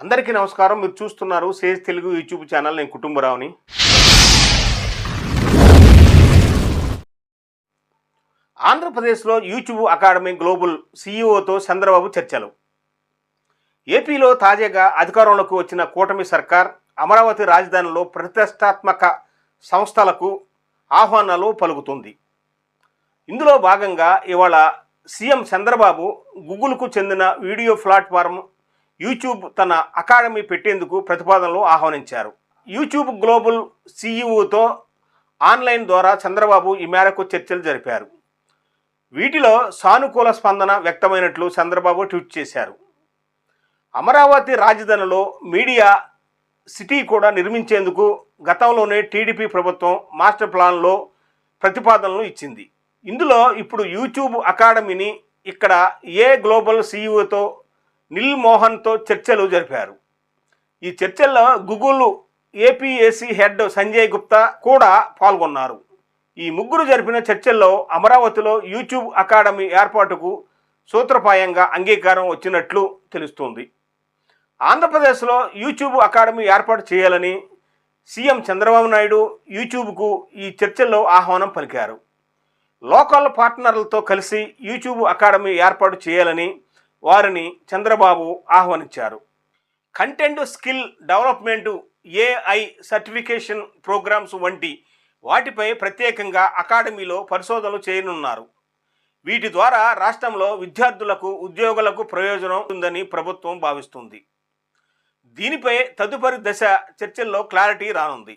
అందరికీ నమస్కారం. మీరు చూస్తున్నారు సేజ్ తెలుగు యూట్యూబ్ ఛానల్. నేను కుటుంబరావుని. ఆంధ్రప్రదేశ్లో యూట్యూబ్ అకాడమీ గ్లోబల్ సీఈఓతో చంద్రబాబు చర్చలు. ఏపీలో తాజాగా అధికారంలోకి వచ్చిన కూటమి సర్కార్ అమరావతి రాజధానిలో ప్రతిష్టాత్మక సంస్థలకు ఆహ్వానాలు పలుకుతుంది. ఇందులో భాగంగా ఇవాళ సీఎం చంద్రబాబు గూగుల్కు చెందిన వీడియో ప్లాట్ఫామ్ యూట్యూబ్ తన అకాడమీ పెట్టేందుకు ప్రతిపాదనలు ఆహ్వానించారు. యూట్యూబ్ గ్లోబల్ సీఈఓతో ఆన్లైన్ ద్వారా చంద్రబాబు ఈ మేరకు చర్చలు జరిపారు. వీటిలో సానుకూల స్పందన వ్యక్తమైనట్లు చంద్రబాబు ట్వీట్ చేశారు. అమరావతి రాజధానిలో మీడియా సిటీ కూడా నిర్మించేందుకు గతంలోనే టీడీపీ ప్రభుత్వం మాస్టర్ ప్లాన్లో ప్రతిపాదనలు ఇచ్చింది. ఇందులో ఇప్పుడు యూట్యూబ్ అకాడమీని ఇక్కడ గ్లోబల్ సీఈఓతో నిల్ మోహన్తో చర్చలు జరిపారు. ఈ చర్చల్లో Google APAC head Sanjay Gupta కూడా పాల్గొన్నారు. ఈ ముగ్గురు జరిపిన చర్చల్లో అమరావతిలో యూట్యూబ్ అకాడమీ ఏర్పాటుకు సూత్రప్రాయంగా అంగీకారం వచ్చినట్లు తెలుస్తోంది. ఆంధ్రప్రదేశ్లో యూట్యూబ్ అకాడమీ ఏర్పాటు చేయాలని సీఎం చంద్రబాబు నాయుడు యూట్యూబ్కు ఈ చర్చల్లో ఆహ్వానం పలికారు. లోకల్ పార్ట్నర్లతో కలిసి యూట్యూబ్ అకాడమీ ఏర్పాటు చేయాలని వారిని చంద్రబాబు ఆహ్వానించారు. Content skill development, AI certification programs వంటి వాటిపై ప్రత్యేకంగా అకాడమీలో పరిశోధనలు చేయనున్నారు. వీటి ద్వారా రాష్ట్రంలో విద్యార్థులకు, ఉద్యోగులకు ప్రయోజనం ఉందని ప్రభుత్వం భావిస్తుంది. దీనిపై తదుపరి దశ చర్చల్లో క్లారిటీ రానుంది.